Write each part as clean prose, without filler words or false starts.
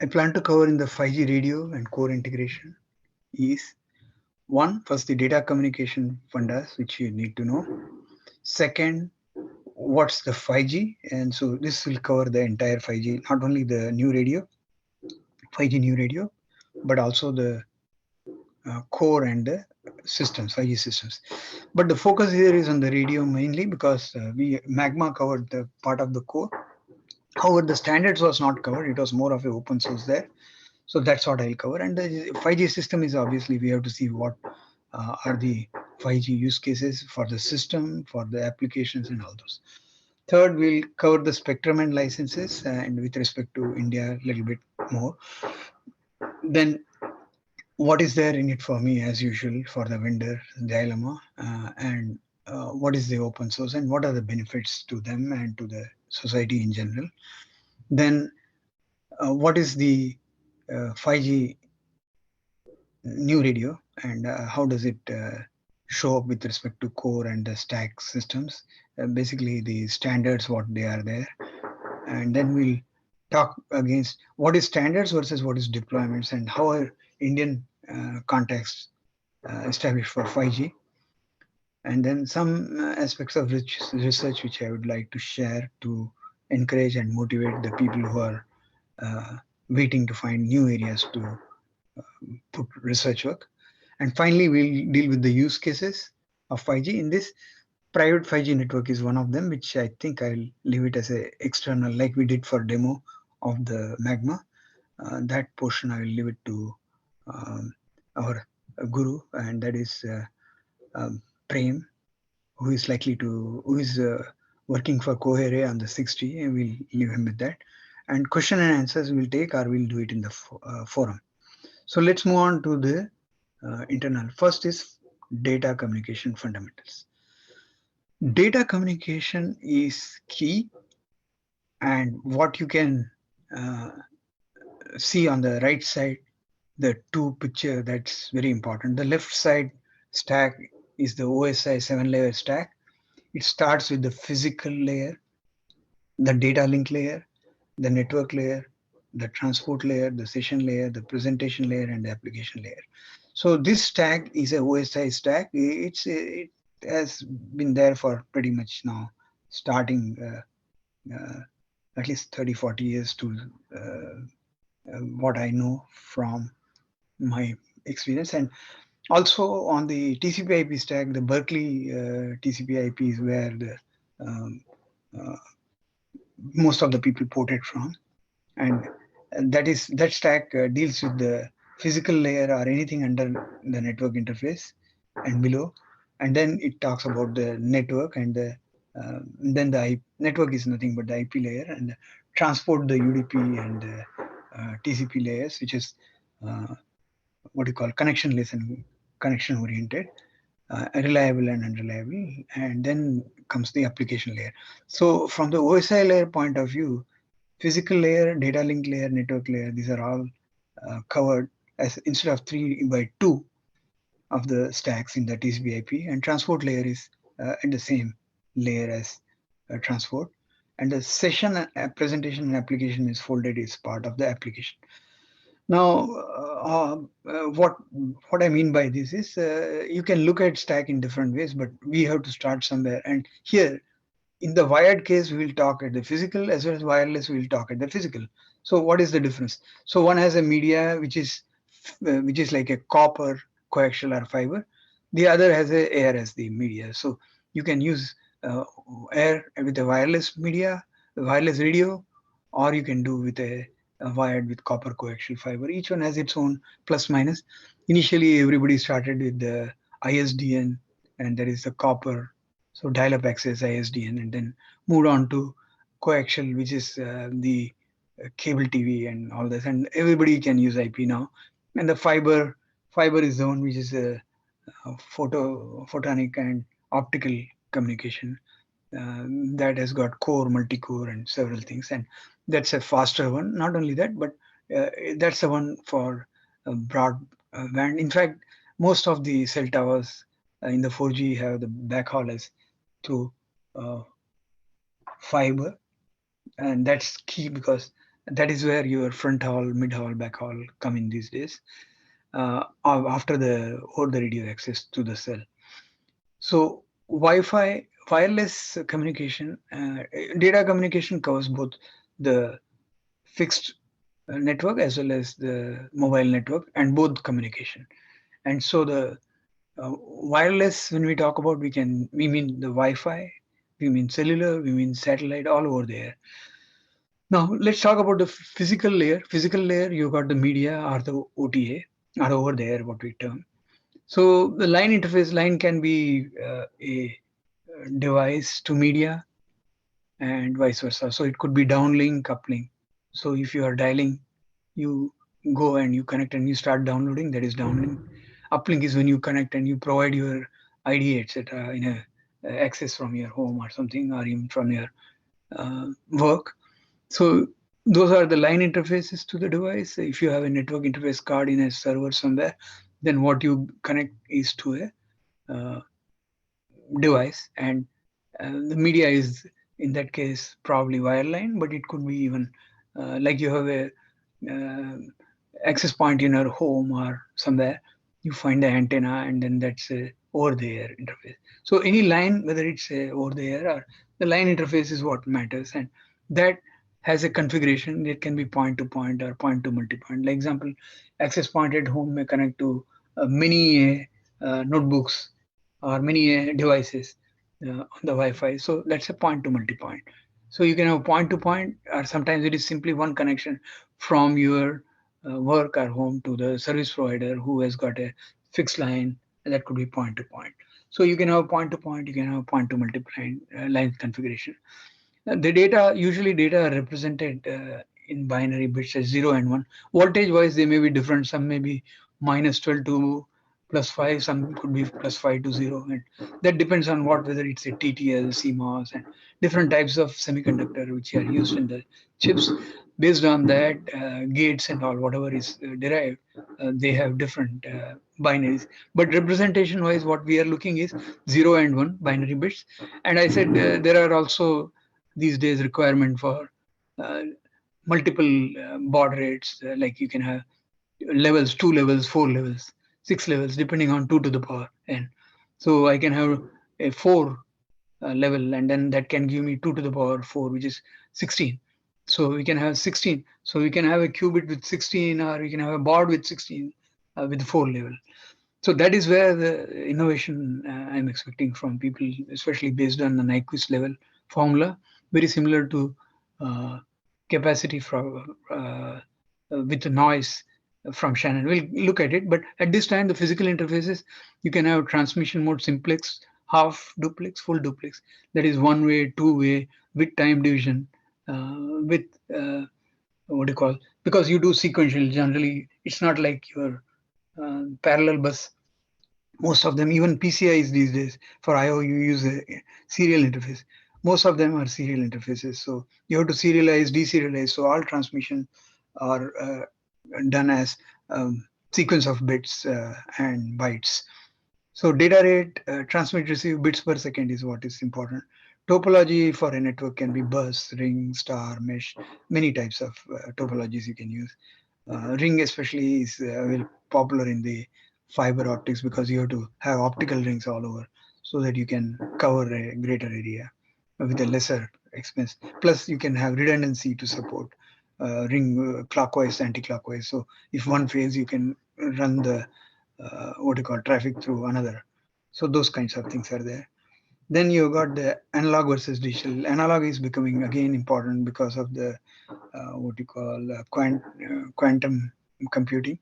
I plan to cover in the 5G radio and core integration is one, first the data communication fundas, which you need to know. Second, what's the 5G? And so this will cover the entire 5G, not only the new radio, 5G new radio, but also the core and the systems, 5G systems. But the focus here is on the radio mainly because we Magma covered the part of the core. However, the standards was not covered. It was more of a open source there. So that's what I'll cover. And the 5G system is obviously we have to see what are the 5G use cases for the system, for the applications and all those. Third, we'll cover the spectrum and licenses and with respect to India a little bit more. Then what is there in it for me as usual for the vendor dilemma and what is the open source and what are the benefits to them and to the society in general. Then what is the 5G new radio and how does it show up with respect to core and the stack systems, basically the standards what they are there. And then we'll talk against what is standards versus what is deployments and how are Indian contexts established for 5G. And then some aspects of research which I would like to share to encourage and motivate the people who are waiting to find new areas to put research work. And finally, we'll deal with the use cases of 5G. In this, private 5G network is one of them, which I think I'll leave it as a external, like we did for demo of the Magma. That portion I will leave it to our guru, and that is Prem, who is working for Cohere on the 60, and we'll leave him with that. And question and answers we'll take, or we'll do it in the forum. So let's move on to the internal. First is data communication fundamentals. Data communication is key, and what you can see on the right side, the two picture that's very important. The left side stack is the OSI 7-layer stack. It starts with the physical layer, the data link layer, the network layer, the transport layer, the session layer, the presentation layer, and the application layer. So this stack is a OSI stack. It has been there for pretty much now, starting at least 30, 40 years to what I know from my experience. And also on the TCP/IP stack, the Berkeley TCP/IP is where the uh, most of the people ported from, and that stack deals with the physical layer or anything under the network interface and below, and then it talks about the network and then the network is nothing but the IP layer and transport the UDP and the TCP layers, which is uh, what you call connectionless and connection oriented, reliable and unreliable, and then comes the application layer. So from the OSI layer point of view, physical layer, data link layer, network layer, these are all covered as instead of 3 by 2 of the stacks in the TCP/IP, and transport layer is in the same layer as transport, and the session presentation and application is folded as part of the application. Now, what I mean by this is you can look at stack in different ways, but we have to start somewhere. And here, in the wired case, we will talk at the physical as well as wireless. We will talk at the physical. So, what is the difference? So, one has a media which is like a copper, coaxial, or fiber. The other has a air as the media. So, you can use air with a wireless media, wireless radio, or you can do with a wired with copper coaxial fiber. Each one has its own plus minus. Initially, everybody started with the ISDN, and there is the copper, so dial-up access ISDN, and then moved on to coaxial, which is the cable TV and all this, and everybody can use IP now. And the fiber is the one which is a photonic and optical communication that has got core, multi-core, and several things, and that's a faster one. Not only that, but that's the one for broadband. In fact, most of the cell towers in the 4G have the backhaul as through uh, fiber, and that's key because That is where your front haul, mid haul, back haul come in these days, after the over the radio access to the cell. So Wi-Fi, wireless communication, data communication covers both the fixed network as well as the mobile network and both communication. And so the wireless, when we talk about, we mean the Wi-Fi, we mean cellular, we mean satellite, all over there. Now let's talk about the physical layer. Physical layer, you got the media or the OTA, or over there, what we term. So the line interface, line can be a device to media and vice versa. So it could be downlink, uplink. So if you are dialing, you go and you connect and you start downloading, that is downlink. Uplink is when you connect and you provide your ID, etc., in a access from your home or something, or even from your work. So those are the line interfaces to the device. If you have a network interface card in a server somewhere, then what you connect is to a device, and the media is in that case probably wireline, but it could be even like you have a uh, access point in your home or somewhere, you find the antenna, and then that's a over the air interface. So any line, whether it's a over the air or the line interface, is what matters, and that has a configuration. It can be point to point or point to multi-point. Like example, access point at home may connect to many notebooks or many devices on the Wi-Fi. So that's a point to multi-point. So you can have point to point, or sometimes it is simply one connection from your work or home to the service provider who has got a fixed line, and that could be point to point. So you can have point to point, you can have point to multi-point line configuration. The data, usually data are represented in binary bits as 0 and 1. Voltage wise, they may be different. Some may be minus 12 to plus 5, some could be plus 5 to 0. And that depends on what, whether it's a TTL, CMOS, and different types of semiconductor which are used in the chips. Based on that, gates and all, whatever is derived, they have different binaries. But representation wise, what we are looking is 0 and 1 binary bits. And I said there are also these days requirement for uh, multiple baud rates, like you can have levels, 2 levels, 4 levels, 6 levels, depending on 2 to the power n. So I can have a 4 level, and then that can give me 2 to the power 4, which is 16. So we can have 16. So we can have a qubit with 16, or we can have a baud with 16 with 4 level. So that is where the innovation I'm expecting from people, especially based on the Nyquist level formula, very similar to uh, capacity from with the noise from Shannon. We'll look at it, but at this time, the physical interfaces, you can have transmission mode simplex, half duplex, full duplex. That is one way, two way, with time division, with what do you call? Because you do sequential. Generally, it's not like your parallel bus. Most of them, even PCIs these days, for IO, you use a serial interface. Most of them are serial interfaces. So you have to serialize, deserialize. So all transmission are done as sequence of bits and bytes. So data rate, transmit, receive bits per second is what is important. Topology for a network can be bus, ring, star, mesh, many types of topologies you can use. Ring especially is very popular in the fiber optics, because you have to have optical rings all over so that you can cover a greater area with a lesser expense. Plus, you can have redundancy to support ring clockwise, anti-clockwise. So if one fails, you can run the what you call traffic through another. So those kinds of things are there. Then you got the analog versus digital. Analog is becoming again important because of the what you call quantum computing,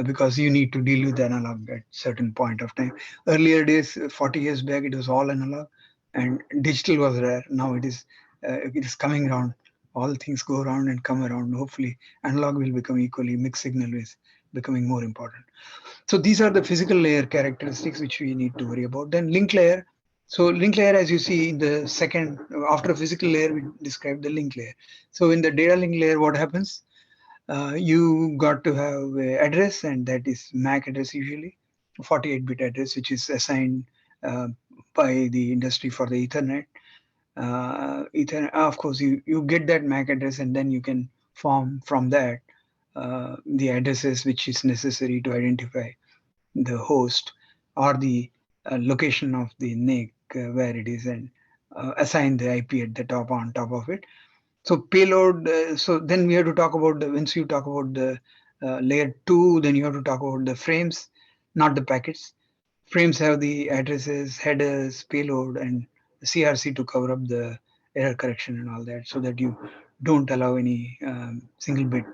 because you need to deal with analog at certain point of time. Earlier days, 40 years back, it was all analog, and digital was rare. Now it is coming around. All things go around and come around. Hopefully, analog will become equally. Mixed signal is becoming more important. So these are the physical layer characteristics which we need to worry about. Then link layer. So link layer, as you see in the second, after physical layer, we describe the link layer. So in the data link layer, what happens? You got to have an address, and that is MAC address usually, 48-bit address, which is assigned uh, by the industry for the Ethernet. Ethernet, of course, you get that MAC address, and then you can form from that the addresses which is necessary to identify the host or the location of the NIC where it is, and assign the IP at the top on top of it. So payload. So then we have to talk about once you talk about the layer 2, then you have to talk about the frames, not the packets. Frames have the addresses, headers, payload, and CRC to cover up the error correction and all that, so that you don't allow any single bit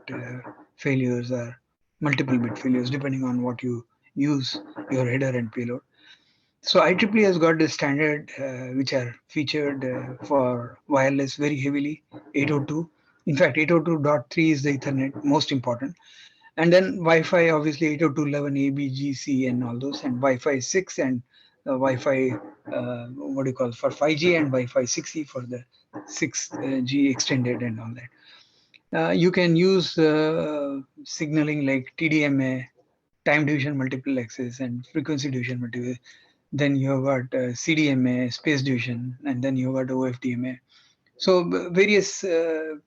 failures or multiple bit failures depending on what you use your header and payload. So IEEE has got the standard which are featured for wireless very heavily, 802. In fact, 802.3 is the Ethernet most important. And then Wi-Fi, obviously 802.11 A, B, G, C, and all those, and Wi-Fi 6 and Wi-Fi, what do you call, for 5G, and Wi-Fi 6E for the 6G extended and all that. You can use signaling like TDMA, time division multiplexes, and frequency division multiplexes. Then you have got CDMA, space division, and then you have got OFDMA. So various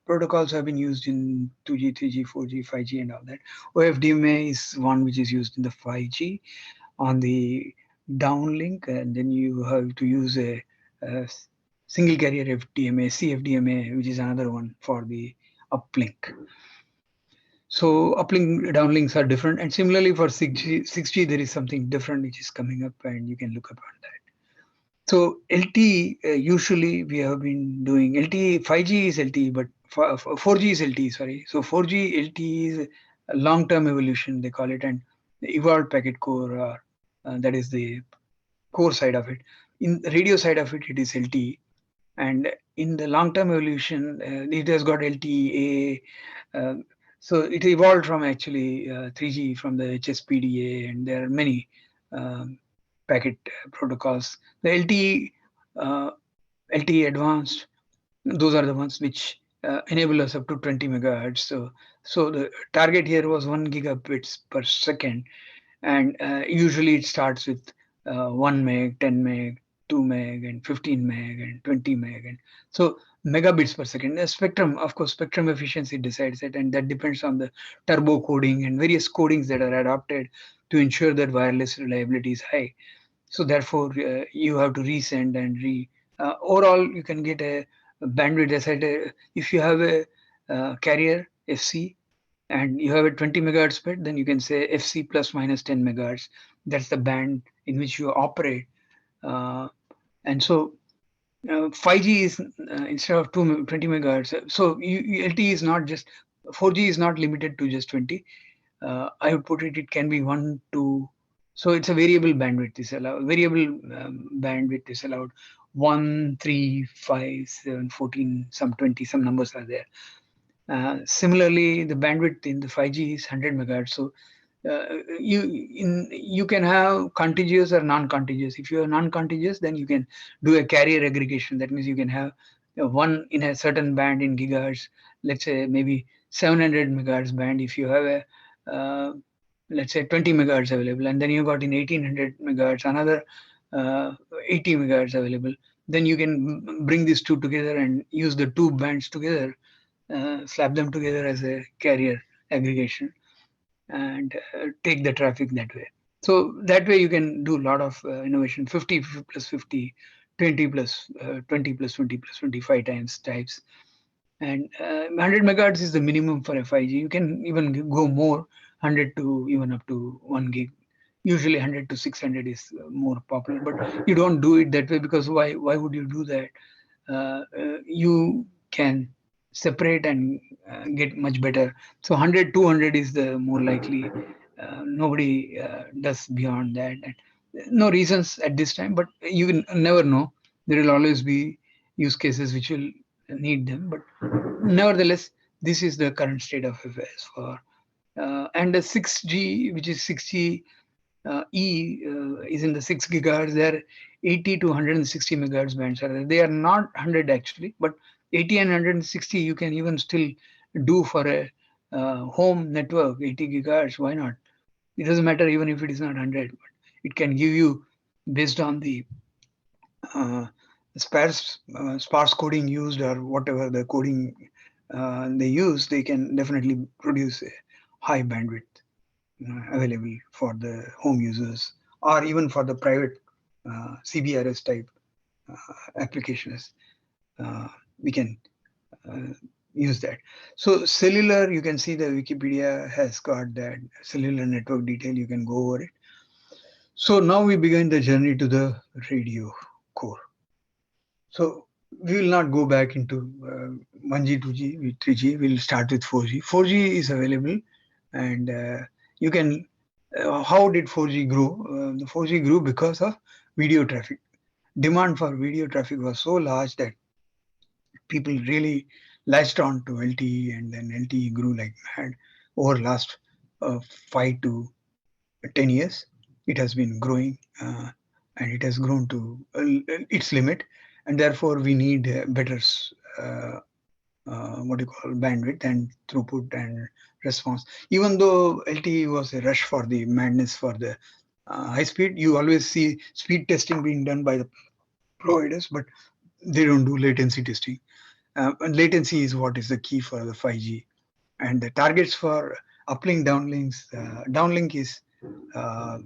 protocols have been used in 2G, 3G, 4G, 5G, and all that. OFDMA is one which is used in the 5G on the downlink, and then you have to use a single carrier FDMA, CFDMA, which is another one for the uplink. So uplink, downlinks are different, and similarly for 6G there is something different which is coming up, and you can look up on that. So LTE, usually we have been doing LTE. 5G is LTE, but 4G is LTE. Sorry, so 4G LTE is a long-term evolution, they call it, and the evolved packet core, that is the core side of it. In the radio side of it, it is LTE, and in the long-term evolution, it has got LTE. So it evolved from actually 3G from the HSPDA, and there are many packet protocols. The LTE advanced, those are the ones which enable us up to 20 megahertz. So the target here was 1 gigabits per second, and usually it starts with 1 meg, 10 meg, 2 meg, and 15 meg, and 20 meg, and so megabits per second. The spectrum, of course, spectrum efficiency decides it, and that depends on the turbo coding and various codings that are adopted to ensure that wireless reliability is high. So therefore, you have to resend and overall, you can get a bandwidth. As I said, if you have a carrier FC and you have a 20 megahertz bit, then you can say FC plus minus 10 megahertz. That's the band in which you operate. And so 5G is instead of 20 megahertz. So LTE is not just 4G is not limited to just 20. I would put it, it can be 1 to, so it's a variable bandwidth is allowed. Variable bandwidth is allowed. 1, 3, 5, 7, 14, some 20, some numbers are there. Similarly, the bandwidth in the 5G is 100 megahertz. So you can have contiguous or non-contiguous. If you are non-contiguous, then you can do a carrier aggregation. That means you can have one in a certain band in gigahertz. Let's say maybe 700 megahertz band. If you have a let's say 20 megahertz available, and then you got in 1800 megahertz another 80 megahertz available, then you can bring these two together and use the two bands together, slap them together as a carrier aggregation, and take the traffic that way. So that way you can do a lot of innovation. 50 plus 50, 20 plus 20 plus 20 plus 25 times types. And 100 megahertz is the minimum for a 5G. You can even go more, 100 to even up to 1 gig. Usually 100 to 600 is more popular, but you don't do it that way, because why would you do that? You can separate and get much better. So 100, 200 is the more likely. Nobody does beyond that. And no reasons at this time, but you can never know. There will always be use cases which will need them. But nevertheless, this is the current state of affairs for. And the 6G, which is 6G is in the 6 gigahertz. They are 80 to 160 megahertz bands. They are not 100 actually, but 80 and 160 you can even still do for a home network. 80 gigahertz, why not? It doesn't matter even if it is not 100, but it can give you, based on the sparse coding used or whatever the coding they use, they can definitely produce a high bandwidth available for the home users or even for the private CBRS type applications. We can uh, use that. So cellular, you can see the Wikipedia has got that cellular network detail. You can go over it. So now we begin the journey to the radio core. So we will not go back into 1G, 2G, 3G. We'll start with 4G. 4G is available, and you can. How did 4G grow? The 4G grew because of video traffic. Demand for video traffic was so large that people really latched on to LTE, and then LTE grew like mad over last 5 to 10 years. It has been growing, and it has grown to its limit, and therefore we need better uh, what you call bandwidth and throughput and response. Even though LTE was a rush for the madness for the high speed, you always see speed testing being done by the providers, but they don't do latency testing. And latency is what is the key for the 5G. And the targets for uplink downlinks, downlink is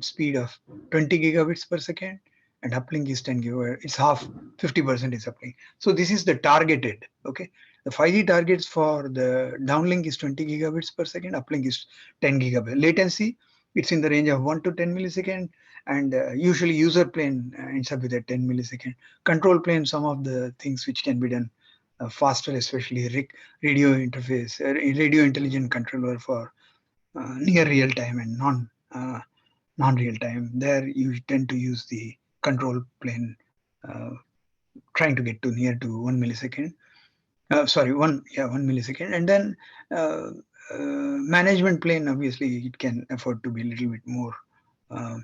speed of 20 gigabits per second, and uplink is 10 gigabits. It's half, 50% is uplink. So this is the targeted. Okay, the 5G targets for the downlink is 20 gigabits per second, uplink is 10 gigabit. Latency, it's in the range of 1 to 10 millisecond, and usually user plane ends up with a 10 millisecond. Control plane, some of the things which can be done faster, especially radio interface, radio intelligent controller for near real time and non-real time. There you tend to use the control plane, uh, trying to get to near to 1 millisecond. Sorry, 1 millisecond, and then uh, management plane. Obviously, it can afford to be a little bit more uh,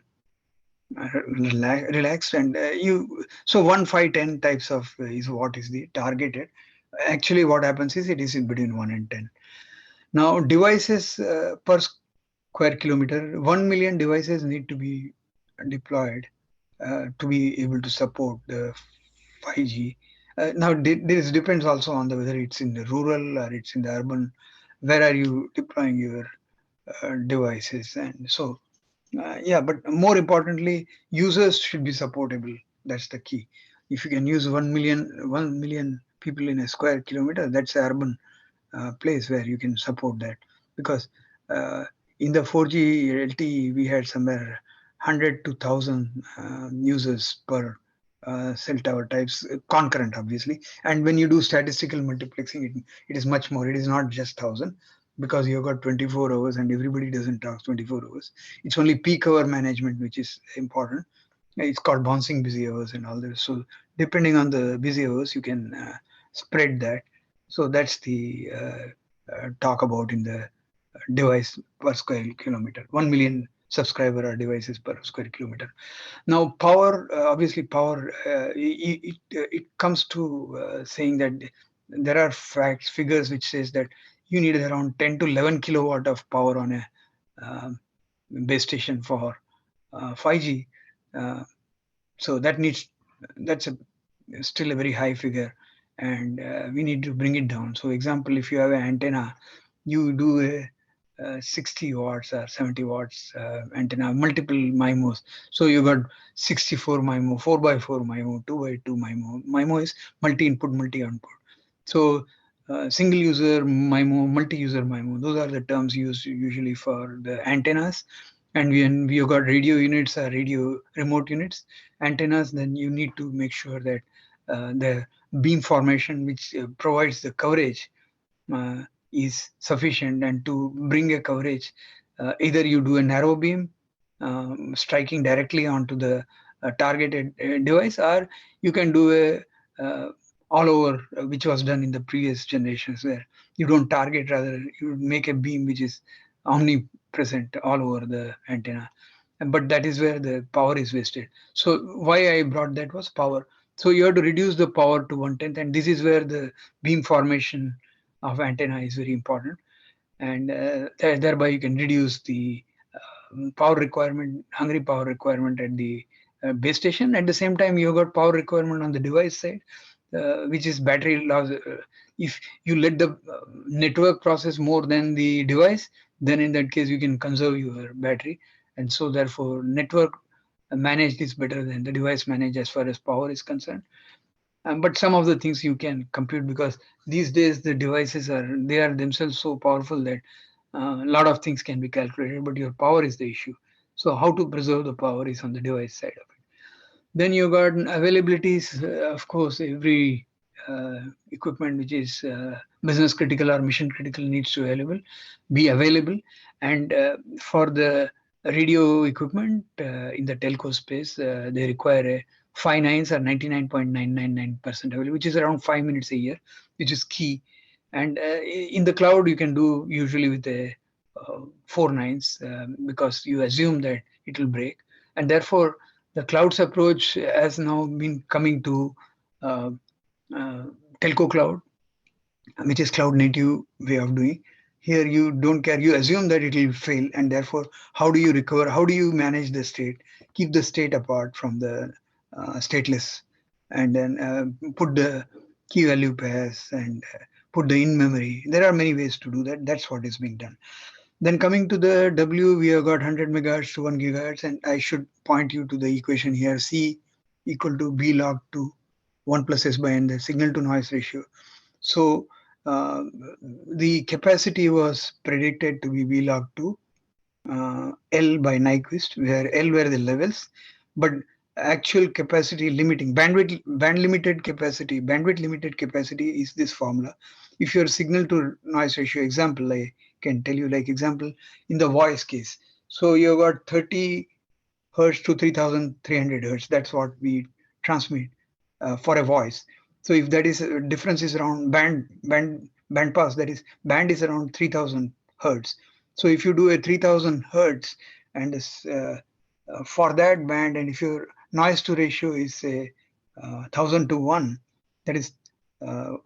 relaxed, and you. So 1, 5, 10 types of is what is the targeted. Actually, what happens is it is in between 1 and 10. Now, devices per square kilometer, 1 million devices need to be deployed to be able to support the 5G. Now, this depends also on the whether it's in the rural or it's in the urban. Where are you deploying your devices? And so, yeah, but more importantly, users should be supportable. That's the key. If you can use 1 million people in a square kilometer, that's an urban place where you can support that, because uh, in the 4G LTE we had somewhere 100 to 1000 users per cell tower types, concurrent obviously, and when you do statistical multiplexing, it is much more. It is not just 1000, because you've got 24 hours and everybody doesn't talk 24 hours. It's only peak hour management which is important. It's called bouncing busy hours and all this. So depending on the busy hours, you can spread that. So that's the talk about in the device per square kilometer. 1 million subscriber or devices per square kilometer. Now, power, obviously, power, it comes to saying that there are facts, figures which says that you need around 10 to 11 kilowatt of power on a base station for 5G. Uh, so that's still a very high figure, and we need to bring it down. So example, if you have an antenna, you do a 60 watts or 70 watts antenna, multiple MIMOs. So you got 64 MIMO, 4 by 4 MIMO, 2 by 2 MIMO. MIMO is multi-input, multi-output. So single user MIMO, multi-user MIMO, those are the terms used usually for the antennas. And when we have got radio units or radio remote units, antennas, then you need to make sure that the beam formation which provides the coverage is sufficient. And to bring a coverage, either you do a narrow beam striking directly onto the targeted device, or you can do a all over, which was done in the previous generations, where you don't target, rather you make a beam which is omnipresent all over the antenna. But that is where the power is wasted. So why I brought that was power. So you have to reduce the power to 1/10, and this is where the beam formation of antenna is very important, and thereby you can reduce the power requirement, hungry power requirement at the base station. At the same time, you have got power requirement on the device side, which is battery loss. If you let the network process more than the device, then in that case you can conserve your battery. And so therefore network managed is better than the device managed as far as power is concerned. But some of the things you can compute, because these days the devices are themselves so powerful that a lot of things can be calculated, but your power is the issue. So how to preserve the power is on the device side of it. Then you got availabilities. Of course, every equipment which is business critical or mission critical needs to be available. And for the radio equipment in the telco space, they require a 5 nines or 99.999% available, which is around 5 minutes a year, which is key. And in the cloud, you can do usually with a 4 nines, because you assume that it will break. And therefore, the cloud's approach has now been coming to uh, uh, telco cloud, which is cloud native way of doing. Here you don't care, you assume that it will fail, and therefore how do you recover, how do you manage the state, keep the state apart from the stateless, and then put the key value pairs and put the in memory. There are many ways to do that. That's what is being done. Then coming to the W, we have got 100 megahertz to 1 gigahertz, and I should point you to the equation here. C equal to B log to 1 plus S by N, the signal to noise ratio. So uh, the capacity was predicted to be V log 2 L by Nyquist, where L were the levels, but actual capacity limiting bandwidth limited capacity is this formula. If your signal to noise ratio, example, I can tell you, like example in the voice case. So you got 30 hertz to 3300 hertz. That's what we transmit for a voice. So if that is difference is around band pass, that is band is around 3000 hertz. So if you do a 3000 hertz and for that band, and if your noise to ratio is a 1000 to 1, that is uh,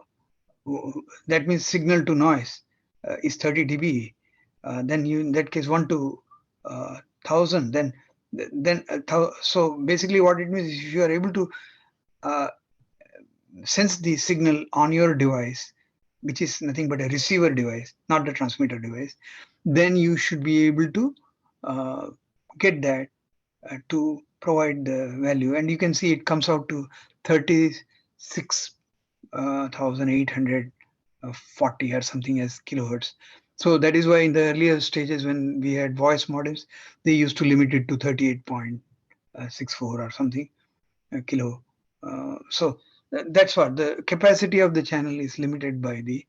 that means signal to noise is 30 dB. Then you in that case 1 to 1000. So basically what it means is if you are able to uh, sense the signal on your device, which is nothing but a receiver device, not the transmitter device, then you should be able to uh, get that to provide the value. And you can see it comes out to 36,840 or something as kilohertz. So that is why in the earlier stages when we had voice modems, they used to limit it to 38.64 or something kilo. So that's what the capacity of the channel is limited by the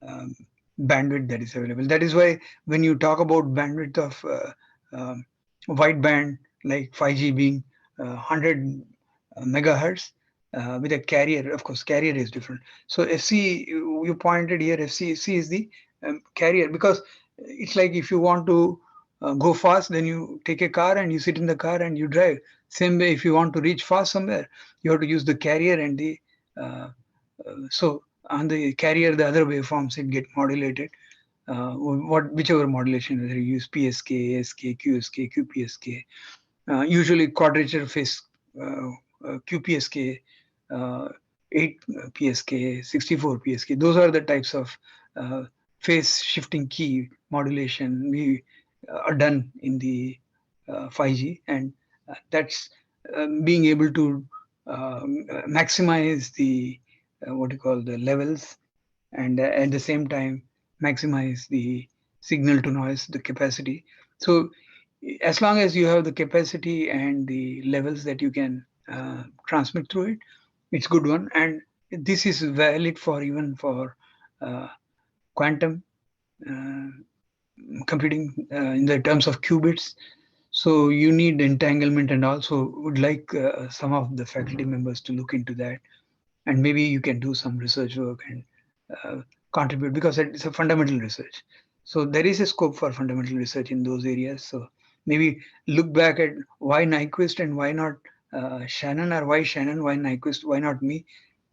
um, bandwidth that is available. That is why when you talk about bandwidth of wideband like 5G being 100 megahertz with a carrier, of course, carrier is different. So FC, you pointed here, FC is the carrier, because it's like if you want to go fast, then you take a car and you sit in the car and you drive. Same way, if you want to reach fast somewhere, you have to use the carrier and the so on the carrier, the other waveforms it get modulated. Whichever modulation, whether you use PSK, ASK, QSK, QPSK, usually quadrature phase QPSK, 8 PSK, 64 PSK. Those are the types of phase shifting key modulation we are done in the 5G, and that's being able to maximize the what you call the levels, and at the same time maximize the signal to noise, the capacity. So as long as you have the capacity and the levels that you can transmit through it, it's good one. And this is valid for even for uh, quantum uh, computing in the terms of qubits. So you need entanglement, and also would like some of the faculty members to look into that, and maybe you can do some research work and contribute, because it's a fundamental research. So there is a scope for fundamental research in those areas. So maybe look back at why Nyquist and why not Shannon, or why Shannon, why Nyquist, why not me?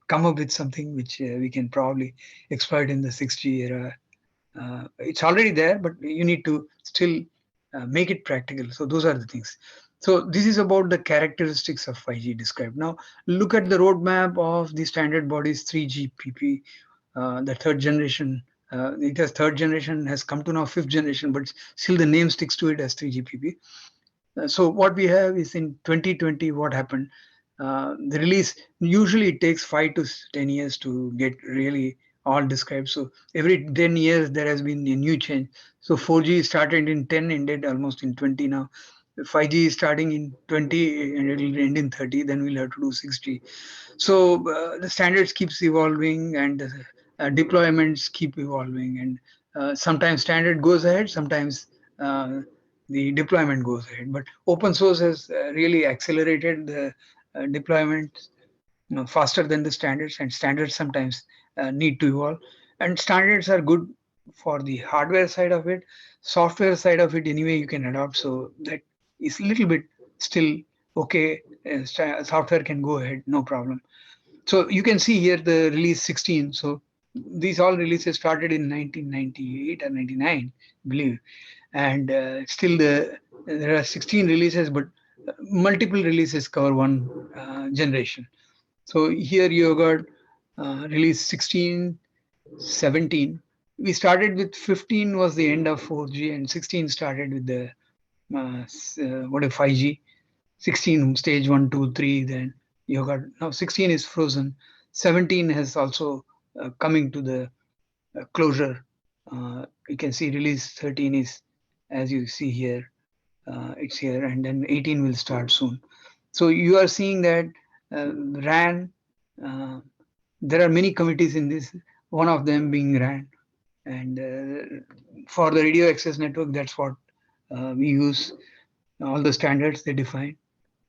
Come up with something which we can probably exploit in the 6G era. It's already there, but you need to still make it practical. So those are the things. So this is about the characteristics of 5G described. Now look at the roadmap of the standard bodies 3GPP the third generation. It has third generation, has come to now fifth generation, but still the name sticks to it as 3GPP. So what we have is in 2020, what happened? The release, usually it takes 5 to 10 years to get really all described. So every 10 years there has been a new change. So 4G started in 10, ended almost in 20 now. 5G is starting in 20 and it will end in 30. Then we'll have to do 6G. So the standards keeps evolving, and deployments keep evolving, and sometimes standard goes ahead, sometimes uh, the deployment goes ahead. But open source has really accelerated the deployment, faster than the standards, and standards sometimes need to evolve. And standards are good for the hardware side of it. Software side of it, anyway, you can adopt. So that is a little bit still okay. Software can go ahead, no problem. So you can see here the release 16. So these all releases started in 1998 or 99, I believe, and still there are 16 releases, but multiple releases cover one generation. So here you got release 16, 17. We started with 15 was the end of 4G, and 16 started with the what a 5G. 16 stage 1, 2, 3. Then you got now 16 is frozen. 17 has also coming to the closure. You can see release 13 is, as you see here, it's here, and then 18 will start soon. So you are seeing that RAN. Uh, there are many committees in this. One of them being RAN, and for the radio access network, that's what we use. All the standards they define,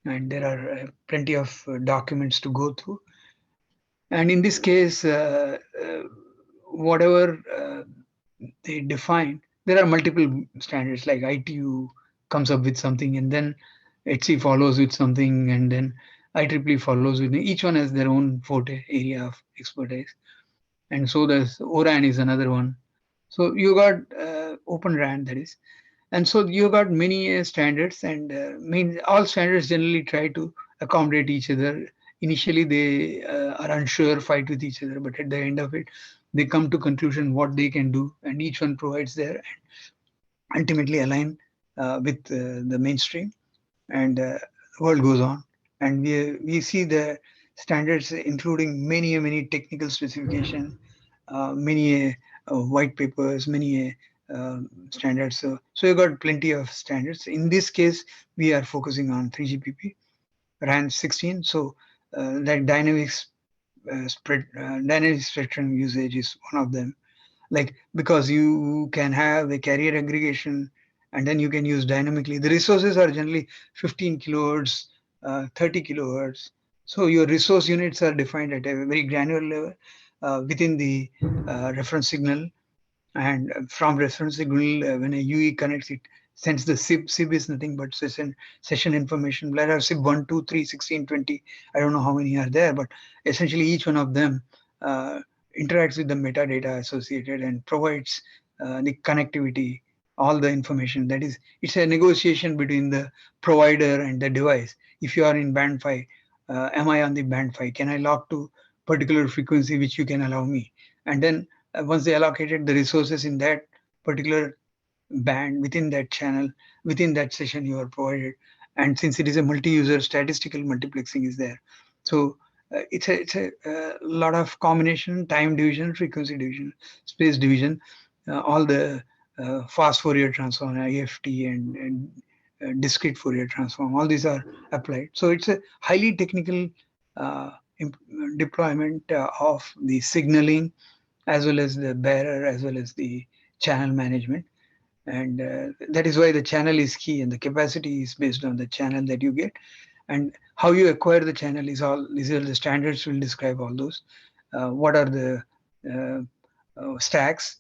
and there are plenty of documents to go through. And in this case, whatever they define, there are multiple standards, like ITU comes up with something, and then HC follows with something, and then IEEE follows with, each one has their own forte area of expertise. And so there's ORAN is another one. So you got Open RAN, that is. And so you got many standards, and all standards generally try to accommodate each other. Initially they are unsure, fight with each other, but at the end of it they come to conclusion what they can do, and each one provides their, and ultimately align with the mainstream, and the world goes on. And we see the standards including many technical specification, many white papers, many standards. So you got plenty of standards. In this case, we are focusing on 3GPP, RAN 16. So that dynamic spectrum usage is one of them. Like, because you can have a carrier aggregation, and then you can use dynamically. The resources are generally 15 kilohertz, 30 kilohertz. So your resource units are defined at a very granular level within the reference signal. And from reference signal, when a UE connects, it sends the SIB. SIB is nothing but session information. There are SIB 1, 2, 3, 16, 20. I don't know how many are there, but essentially each one of them uh, interacts with the metadata associated and provides the connectivity, all the information. That is, it's a negotiation between the provider and the device. If you are in band 5, am I on the band 5? Can I lock to particular frequency which you can allow me? And then once they allocated the resources in that particular band, within that channel, within that session you are provided. And since it is a multi-user, statistical multiplexing is there. So it's a lot of combination, time division, frequency division, space division, all the fast Fourier transform, IFT, and discrete Fourier transform, all these are applied. So it's a highly technical uh, deployment of the signaling, as well as the bearer, as well as the channel management. And that is why the channel is key, and the capacity is based on the channel that you get. And how you acquire the channel is all, these are the standards will describe all those. What are the stacks?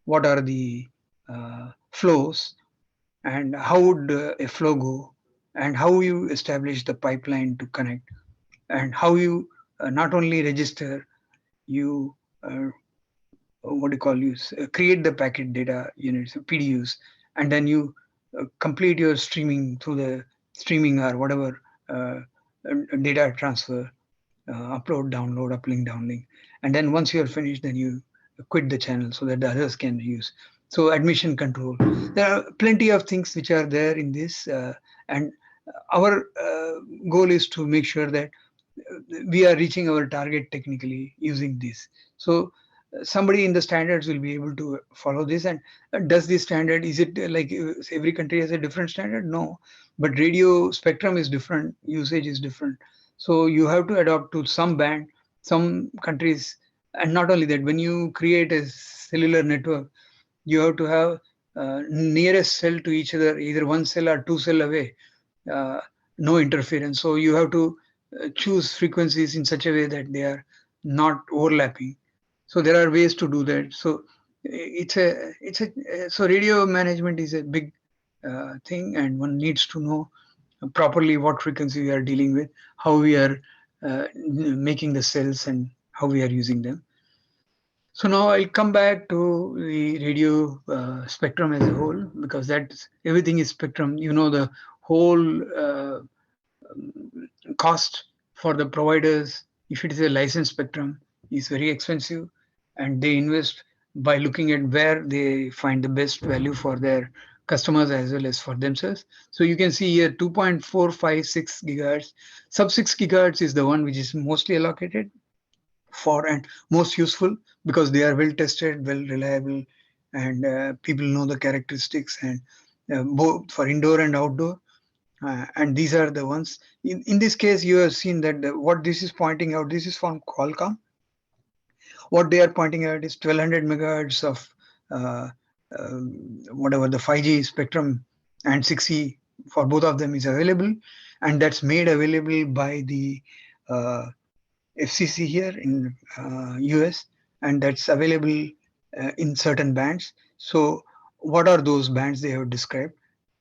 What are the flows? And how would a flow go? And how you establish the pipeline to connect? And how you not only register, you what do you call, you create the packet data units, PDUs, and then you complete your streaming through the streaming or whatever data transfer, upload, download, uplink, downlink. And then once you're finished, then you quit the channel so that the others can use. So admission control. There are plenty of things which are there in this, and our goal is to make sure that we are reaching our target technically using this. So somebody in the standards will be able to follow this. And does this standard, is it like every country has a different standard? No, but radio spectrum is different, usage is different. So you have to adopt to some band, some countries. And not only that, when you create a cellular network, you have to have nearest cell to each other, either one cell or two cell away, uh, no interference. So you have to choose frequencies in such a way that they are not overlapping. So there are ways to do that. So so radio management is a big thing, and one needs to know properly what frequency we are dealing with, how we are making the cells, and how we are using them. So now I'll come back to the radio spectrum as a whole, because that's everything is spectrum. You know, the whole cost for the providers, if it is a licensed spectrum, is very expensive, and they invest by looking at where they find the best value for their customers as well as for themselves. So you can see here 2.456 gigahertz. Sub 6 gigahertz is the one which is mostly allocated for and most useful, because they are well tested, well reliable, and people know the characteristics, and both for indoor and outdoor. And these are the ones. In this case, you have seen that what this is pointing out, this is from Qualcomm. What they are pointing out is 1200 megahertz of uh, whatever the 5G spectrum, and 6E for both of them is available, and that's made available by the uh, FCC here in US, and that's available in certain bands. So what are those bands they have described?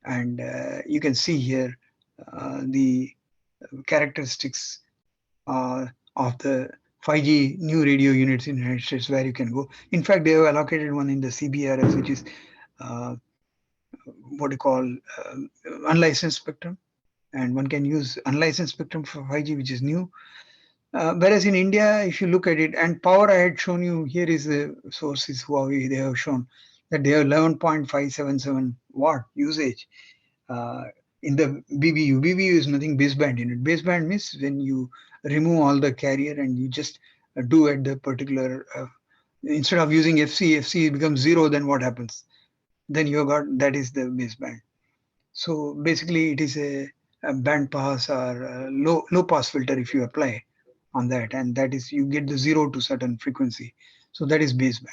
And you can see here the characteristics uh, of the 5G new radio units in the United States, where you can go. In fact, they have allocated one in the CBRS, which is uh, what you call unlicensed spectrum, and one can use unlicensed spectrum for 5G, which is new. Whereas in India, if you look at it, and power I had shown you, here is the source is Huawei. They have shown that they have 11.577 watt usage uh, in the BBU. BBU is nothing baseband in it. Baseband means when you remove all the carrier and you just do at the particular, instead of using FC becomes zero, then what happens? Then you got, that is the baseband. So basically, it is a band pass or a low pass filter if you apply on that, and that is you get the zero to certain frequency. So that is baseband.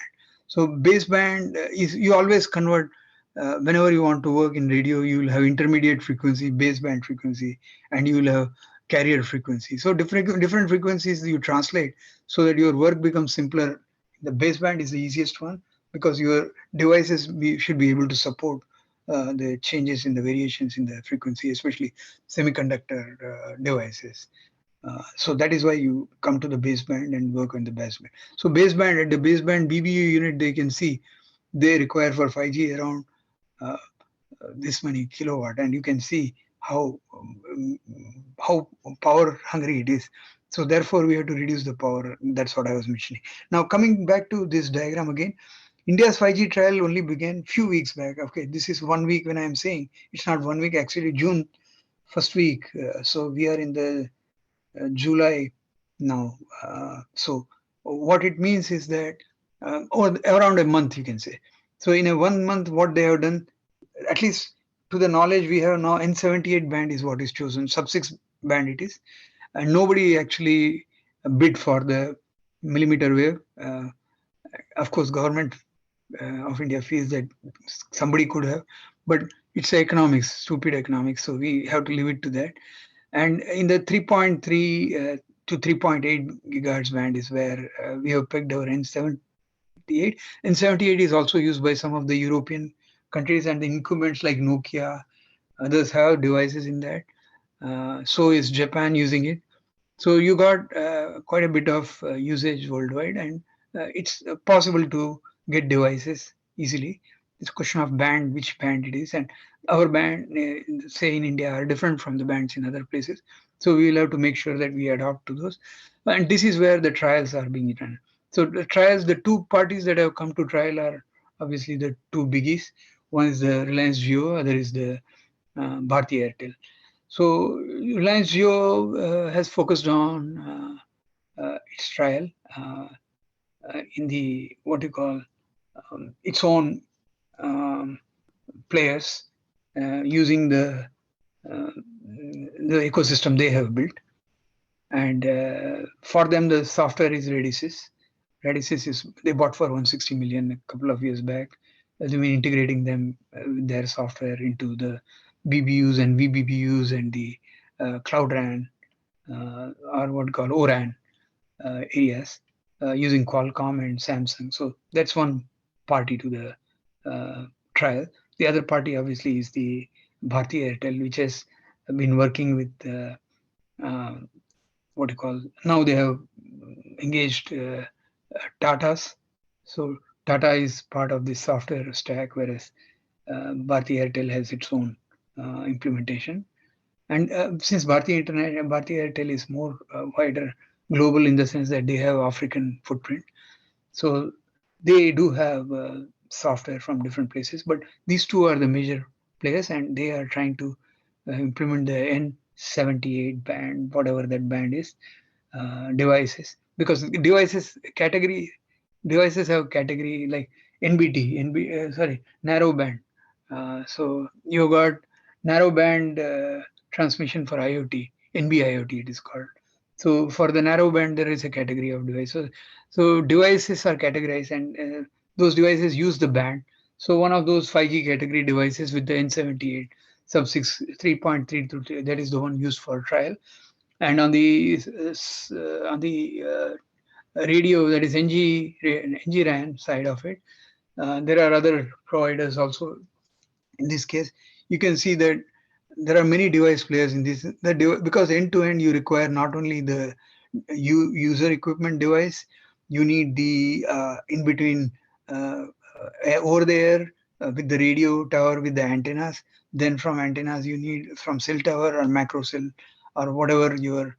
So baseband is, you always convert whenever you want to work in radio. You will have intermediate frequency, baseband frequency, and you will have carrier frequency. So different frequencies you translate so that your work becomes simpler. The baseband is the easiest one, because your devices should be able to support the changes in the variations in the frequency, especially semiconductor devices. So that is why you come to the baseband and work on the baseband. So baseband, at the baseband BBU unit, they can see they require for 5G around uh, this many kilowatt, and you can see how power hungry it is. So therefore, we have to reduce the power. That's what I was mentioning. Now coming back to this diagram again, India's 5G trial only began few weeks back. Okay, this is 1 week when I am saying it's not 1 week. Actually, June first week. So we are in the July now. So what it means is that, or around a month, you can say. So in a 1 month, what they have done, at least to the knowledge we have now, N78 band is what is chosen. Sub 6 band it is, and nobody actually bid for the millimeter wave. Of course, government of India feels that somebody could have, but it's economics, stupid economics. So we have to leave it to that. And in the 3.3 to 3.8 gigahertz band is where we have picked our N78. N78 is also used by some of the European countries, and the incumbents like Nokia, others have devices in that. So is Japan using it. So you got quite a bit of usage worldwide, and it's possible to get devices easily. It's a question of band, which band it is, and our band, say in India, are different from the bands in other places. So we will have to make sure that we adopt to those, and this is where the trials are being done. So the trials, the two parties that have come to trial are obviously the two biggies. One is the Reliance Jio, other is the Bharti Airtel. So Reliance Jio has focused on its trial in the what you call its own um, players using uh, the ecosystem they have built. And for them, the software is Redisys. Redisys is they bought for 160 million a couple of years back. They've been integrating them with their software into the BBUs and VBBUs and the Cloud RAN or what we call ORAN areas using Qualcomm and Samsung. So that's one party to the trial. The other party obviously is the Bharti Airtel, which has been working with uh, what you call now they have engaged Tata's. So Tata is part of the software stack, whereas Bharti Airtel has its own implementation. And since Bharti Airtel is more wider global in the sense that they have African footprint, so they do have software from different places. But these two are the major players, and they are trying to implement the N78 band, whatever that band is, devices, because devices have category like narrow band. So you got narrow band transmission for IoT, NB-IoT it is called. So for the narrow band, there is a category of devices. So devices are categorized, and those devices use the band. So one of those 5G category devices with the N78 sub 6 3.3, that is the one used for trial. And on the radio, that is NG-RAN side of it, there are other providers also. In this case, you can see that there are many device players in this. Because end to end, you require not only the user equipment device, you need the in between over there with the radio tower with the antennas. Then from antennas, you need from cell tower or macro cell or whatever your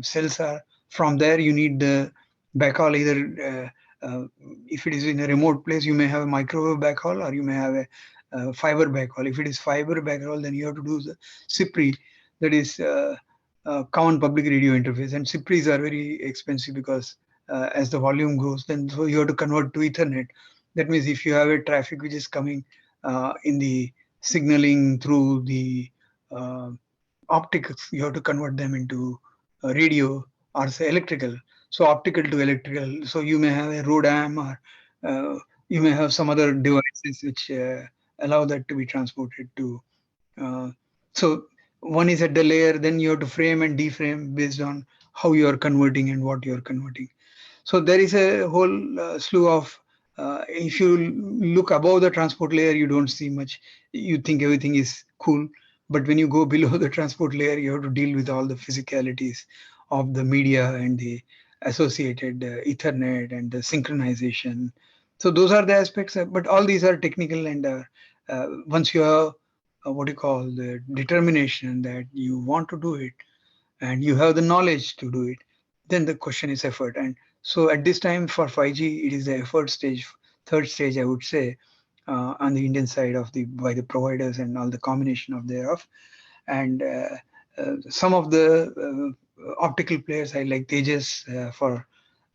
cells are. From there, you need the backhaul. Either if it is in a remote place, you may have a microwave backhaul or you may have a fiber backhaul. If it is fiber backhaul, then you have to do the CPRI, that is common public radio interface. And CPRIs are very expensive because as the volume grows, then so you have to convert to Ethernet. That means if you have a traffic which is coming in the signaling through the uh, optics, you have to convert them into radio or say electrical. So optical to electrical. So you may have a ROADM or you may have some other devices which allow that to be transported to. Uh, so one is at the layer, then you have to frame and deframe based on how you are converting and what you are converting. So there is a whole slew of, if you look above the transport layer, you don't see much. You think everything is cool. But when you go below the transport layer, you have to deal with all the physicalities of the media and the associated Ethernet and the synchronization. So those are the aspects, but all these are technical. And once you have what you call the determination that you want to do it, and you have the knowledge to do it, then the question is effort. And so at this time for 5G, it is the effort stage, third stage, I would say, on the Indian side of the by the providers and all the combination of thereof. And some of the optical players I like Tejas for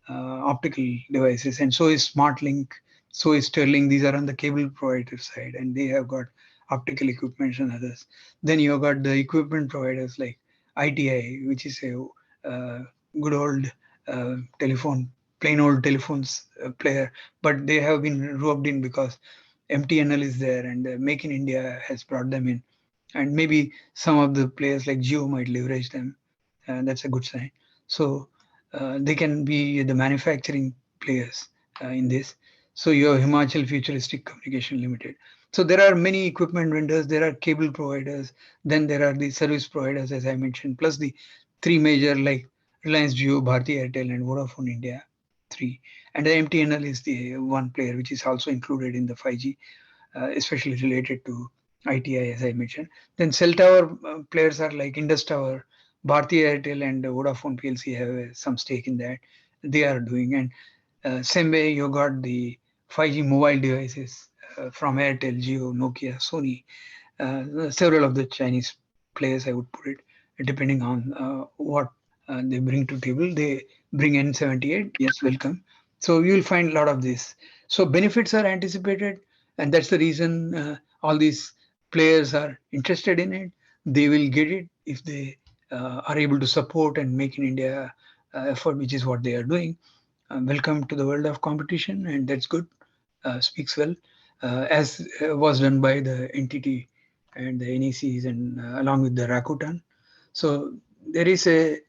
optical devices, and so is SmartLink, so is Sterling. These are on the cable provider side, and they have got optical equipment and others. Then you have got the equipment providers like ITI, which is a good old telephone, plain old telephones player, but they have been roped in because MTNL is there, and Make in India has brought them in, and maybe some of the players like Geo might leverage them. That's a good sign. So they can be the manufacturing players in this. So you have Himachal Futuristic Communication Limited. So there are many equipment vendors, there are cable providers, then there are the service providers, as I mentioned, plus the three major like Reliance Jio, Bharti Airtel, and Vodafone India, three. And the MTNL is the one player which is also included in the 5G, especially related to ITI, as I mentioned. Then cell tower players are like Indus Tower, Bharti Airtel, and Vodafone PLC have some stake in that. They are doing, and Same way you got the 5G mobile devices from Airtel, Jio, Nokia, Sony, several of the Chinese players, I would put it, depending on what they bring to table. They bring N78, yes, welcome. So you will find a lot of this. So benefits are anticipated, and that's the reason all these players are interested in it. They will get it if they are able to support and make in India effort, which is what they are doing. Welcome to the world of competition, and that's good. Speaks well, as was done by the entity and the NECs and along with the Rakuten. So there is a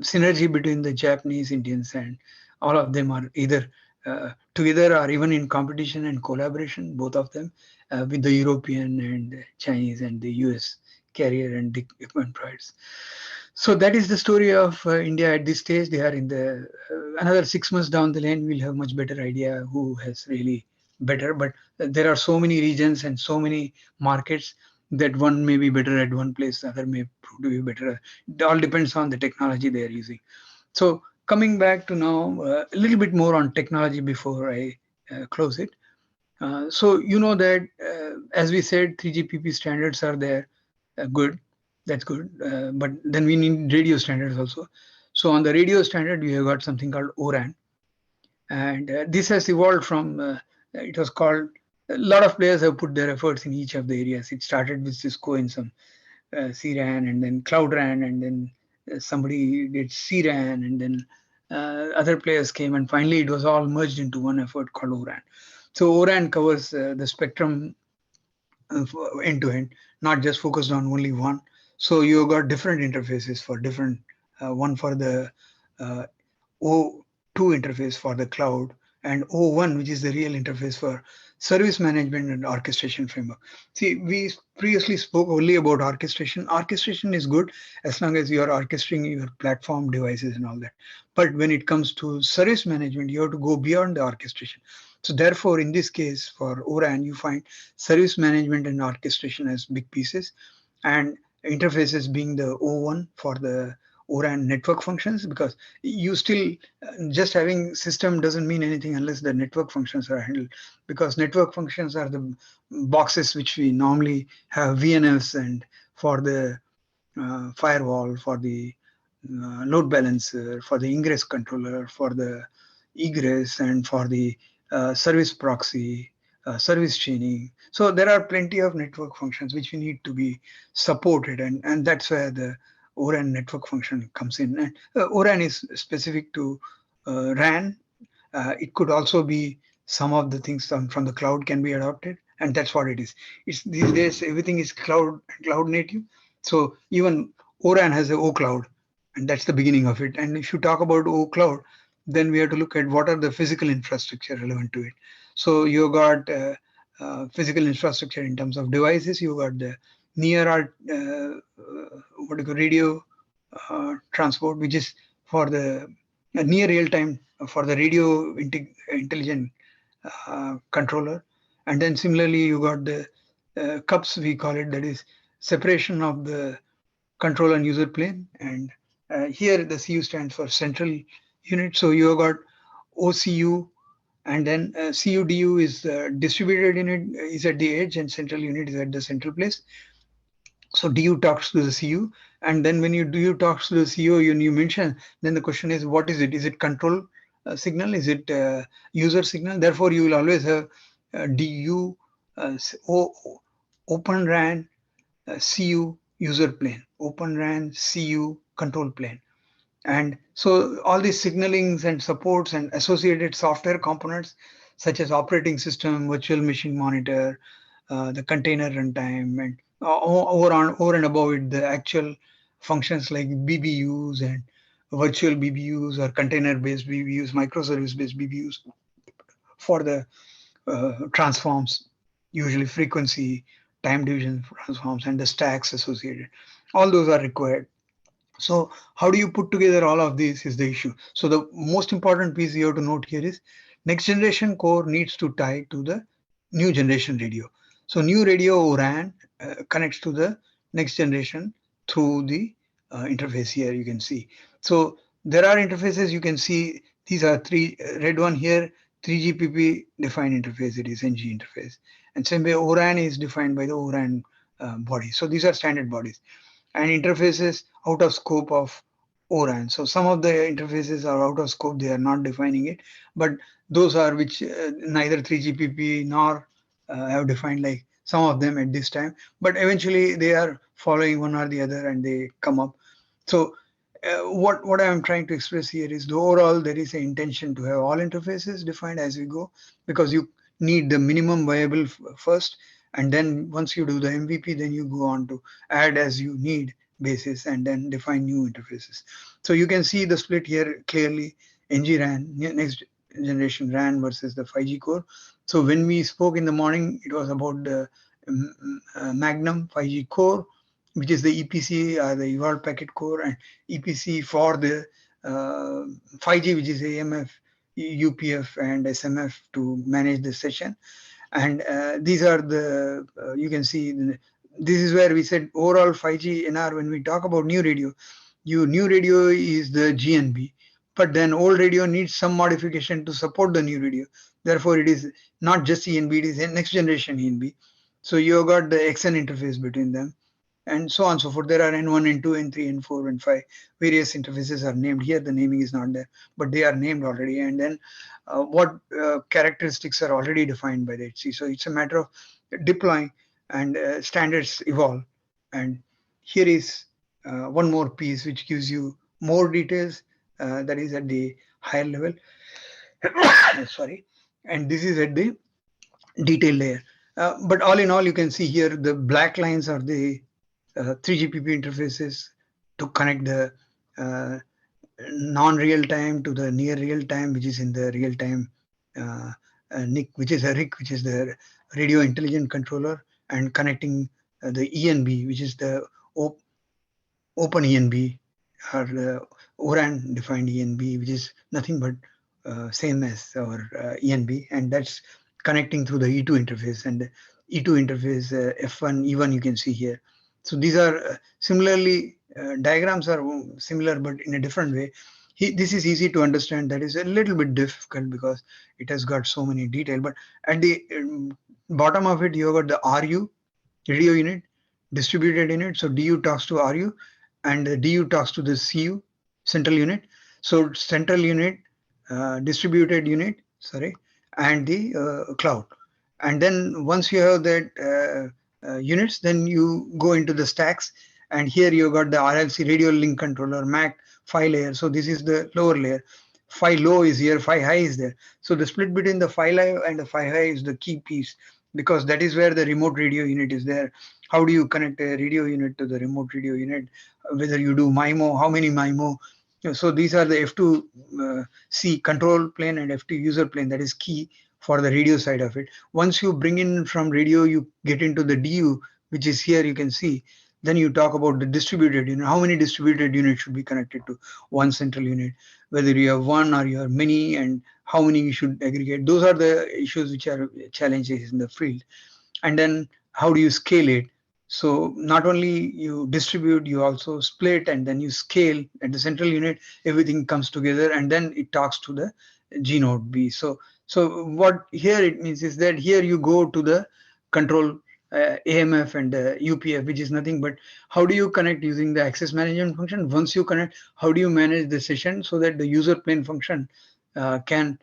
synergy between the Japanese, Indians, and all of them are either together or even in competition and collaboration, both of them, with the European and Chinese and the US carrier and the equipment providers. So that is the story of India at this stage. They are in the another 6 months down the lane. We'll have much better idea who has really better. But there are so many regions and so many markets that one may be better at one place, the other may prove to be better. It all depends on the technology they are using. So coming back to now, a little bit more on technology before I close it. So you know that as we said, 3GPP standards are there, good. That's good. But then we need radio standards also. So on the radio standard, we have got something called ORAN, and this has evolved from. It was called. A lot of players have put their efforts in each of the areas. It started with Cisco in some CRAN, and then Cloud RAN, and then somebody did CRAN, and then other players came, and finally it was all merged into one effort called ORAN. So ORAN covers the spectrum end to end, not just focused on only one. So you got different interfaces for different, one for the uh, O2 interface for the cloud, and O1, which is the real interface for service management and orchestration framework. See, we previously spoke only about orchestration. Orchestration is good as long as you are orchestrating your platform devices and all that. But when it comes to service management, you have to go beyond the orchestration. So therefore, in this case, for ORAN, you find service management and orchestration as big pieces, and interfaces being the O1 for the ORAN network functions, because you still just having system doesn't mean anything unless the network functions are handled, because network functions are the boxes which we normally have VNFs, and for the firewall, for the load balancer, for the ingress controller, for the egress, and for the service proxy, service chaining. So there are plenty of network functions which we need to be supported, and that's where the ORAN network function comes in. And ORAN is specific to RAN. It could also be some of the things from the cloud can be adopted, and that's what it is. It's these days everything is cloud native. So even ORAN has a O cloud, and that's the beginning of it. And if you talk about O cloud, then we have to look at what are the physical infrastructure relevant to it. So you got physical infrastructure in terms of devices. You got the near what do you call radio transport, which is for the near real time for the radio intelligent controller. And then similarly, you got the cups, we call it, that is separation of the control and user plane. And here the CU stands for central unit. So you have got OCU, and then CUDU is distributed unit is at the edge, and central unit is at the central place. So DU talks to the CU, and then when you DU talks to the CU, you mention, then the question is, what is it? Is it control signal? Is it user signal? Therefore, you will always have DU, Open RAN, CU user plane, Open RAN, CU control plane. And so all these signalings and supports and associated software components, such as operating system, virtual machine monitor, the container runtime, and over and above it, the actual functions like BBUs and virtual BBUs or container-based BBUs, microservice-based BBUs for the transforms, usually frequency, time division transforms, and the stacks associated. All those are required. So how do you put together all of these is the issue. So the most important piece you have to note here is next generation core needs to tie to the new generation radio. So new radio RAN connects to the next generation through the interface here you can see. So there are interfaces you can see. These are three, red one here, 3GPP defined interface, it is NG interface. And same way ORAN is defined by the ORAN body. So these are standard bodies. And interfaces out of scope of ORAN. So some of the interfaces are out of scope, they are not defining it, but those are which neither 3GPP nor have defined, like some of them at this time, but eventually they are following one or the other and they come up. So what I am trying to express here is the overall there is an intention to have all interfaces defined as we go, because you need the minimum viable first, and then once you do the MVP, then you go on to add as you need basis and then define new interfaces. So you can see the split here clearly, NG-RAN, next generation RAN versus the 5G core. So when we spoke in the morning, it was about the Magnum 5G core, which is the EPC, the Evolved Packet Core, and EPC for the 5G, which is AMF, UPF, and SMF to manage the session. And these are the, you can see, this is where we said overall 5G NR, when we talk about new radio, new radio is the GNB, but then old radio needs some modification to support the new radio. Therefore, it is not just ENB, it is a next generation ENB. So you have got the XN interface between them, and so on and so forth. There are N1, N2, N3, N4, N5. Various interfaces are named here. The naming is not there, but they are named already. And then what characteristics are already defined by the HC. So it's a matter of deploying, and standards evolve. And here is one more piece which gives you more details, that is at the higher level. Sorry. And this is at the detail layer. But all in all, you can see here the black lines are the 3GPP interfaces to connect the non-real time to the near real time, which is in the real time NIC, which is a RIC, which is the radio intelligent controller, and connecting the ENB, which is the open ENB, or the ORAN defined ENB, which is nothing but same as our ENB, and that's connecting through the E2 interface. And the E2 interface F1, E1 you can see here. So these are similarly, diagrams are similar but in a different way. This is easy to understand. That is a little bit difficult because it has got so many detail. But at the bottom of it, you have got the RU, radio unit, distributed unit. So DU talks to RU, and the DU talks to the CU, central unit. So central unit, distributed unit, sorry, and the cloud. And then once you have that units, then you go into the stacks, and here you got the RLC, radio link controller, MAC, PHY layer. So this is the lower layer. PHY low is here, PHY high is there. So the split between the PHY low and the PHY high is the key piece, because that is where the remote radio unit is there. How do you connect a radio unit to the remote radio unit? Whether you do MIMO, how many MIMO? So these are the F2C control plane and F2 user plane. That is key for the radio side of it. Once you bring in from radio, you get into the DU, which is here, you can see. Then you talk about the distributed unit. How many distributed units should be connected to one central unit? Whether you have one or you have many, and how many you should aggregate. Those are the issues which are challenges in the field. And then how do you scale it? So not only you distribute, you also split, and then you scale at the central unit. Everything comes together, and then it talks to the G node B. So what here it means is that here you go to the control AMF and UPF, which is nothing but how do you connect using the access management function. Once you connect, how do you manage the session so that the user plane function can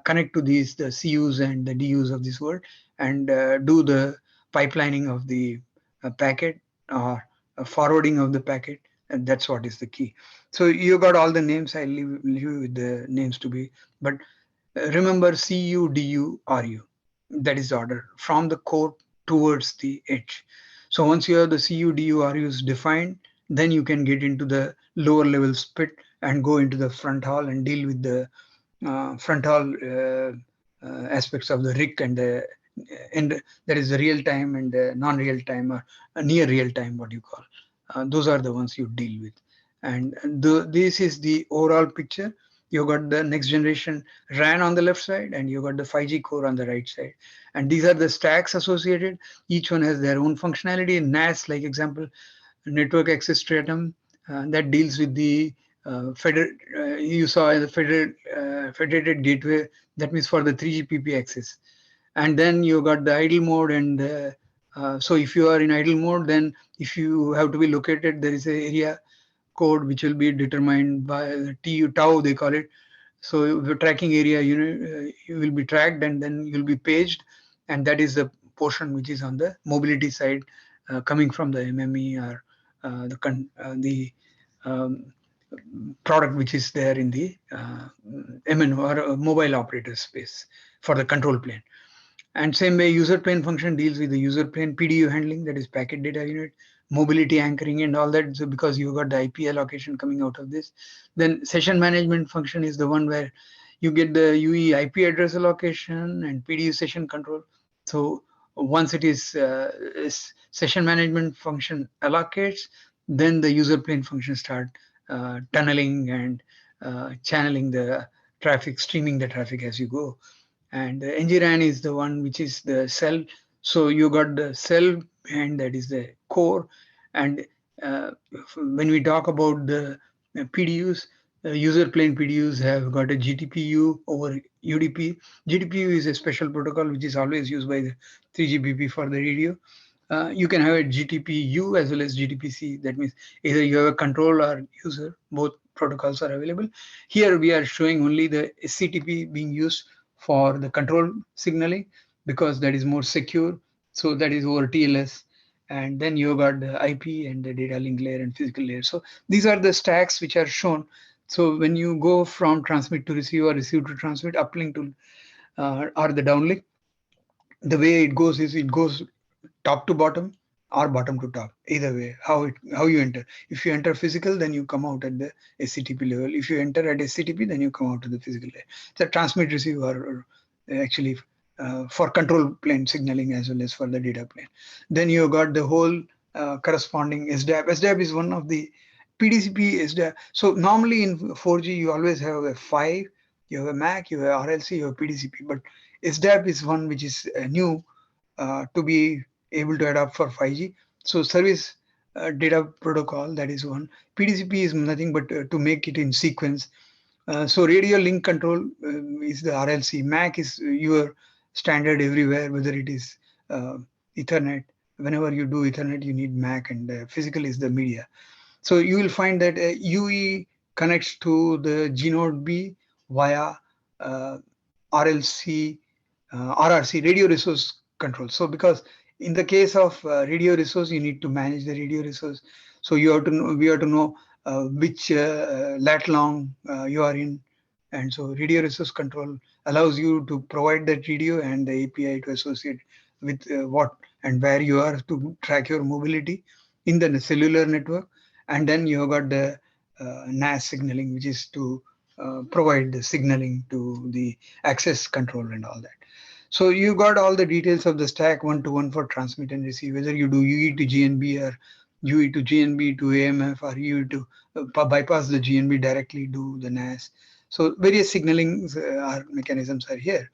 connect to these, the CUs and the DUs of this world, and do the pipelining of the packet, or forwarding of the packet. And that's what is the key. So you got all the names. I'll leave you with the names to be, but remember CU, DU, RU. That is the order from the core towards the edge. So once you have the CU, DU, RUs defined, then you can get into the lower level split and go into the front hall and deal with the front hall aspects of the RIC and the and that is the real time and the non-real time, or near real time, what you call. Those are the ones you deal with. And this is the overall picture. You got the next generation RAN on the left side, and you got the 5G core on the right side. And these are the stacks associated. Each one has their own functionality. NAS, like example, network access stratum, that deals with the you saw the federated gateway, that means for the 3GPP access. And then you got the idle mode, and so if you are in idle mode, then if you have to be located, there is a area code which will be determined by the tau, they call it. So the tracking area, you will be tracked, and then you'll be paged, and that is the portion which is on the mobility side, coming from the MME, or the um, product which is there in the MN, or mobile operator space, for the control plane. And same way, user plane function deals with the user plane PDU handling, that is packet data unit, mobility anchoring, and all that. So because you got the IP allocation coming out of this, then session management function is the one where you get the UE IP address allocation and PDU session control. So once it is session management function allocates, then the user plane function start tunneling and channeling the traffic, streaming the traffic as you go. And the ngRAN is the one which is the cell. So you got the cell, and that is the core. And when we talk about the PDUs, user plane PDUs have got a GTPU over UDP. GTPU is a special protocol which is always used by the 3GPP for the radio. You can have a GTPU as well as GTPC. That means either you have a control or user, both protocols are available. Here we are showing only the SCTP being used for the control signaling, because that is more secure. So that is over TLS. And then you got the IP and the data link layer and physical layer. So these are the stacks which are shown. So when you go from transmit to receive, or receive to transmit, uplink to or the downlink, the way it goes is it goes top to bottom or bottom to top, either way how you enter. If you enter physical, then you come out at the SCTP level. If you enter at SCTP, then you come out to the physical layer. So transmit receive or actually for control plane signaling as well as for the data plane. Then you got the whole corresponding SDAP. SDAP is one of the PDCP SDAP. So normally in 4G you always have a 5, you have a MAC, you have RLC, you have PDCP, but SDAP is one which is new to be able to adopt for 5G. So service data protocol, that is one. PDCP is nothing but to make it in sequence. So radio link control is the RLC. MAC is your standard everywhere, whether it is Ethernet. Whenever you do Ethernet, you need MAC, and physical is the media. So you will find that UE connects to the G node B via RLC, RRC, radio resource control. So because in the case of radio resource, you need to manage the radio resource. So you have to know, we have to know which lat long you are in. And so radio resource control allows you to provide that radio and the API to associate with what and where you are to track your mobility in the cellular network. And then you have got the NAS signaling, which is to provide the signaling to the access control and all that. So you got all the details of the stack one-to-one for transmit and receive, whether you do UE to GNB or UE to GNB to AMF, or UE to bypass the GNB directly do the NAS. So various signaling mechanisms are here.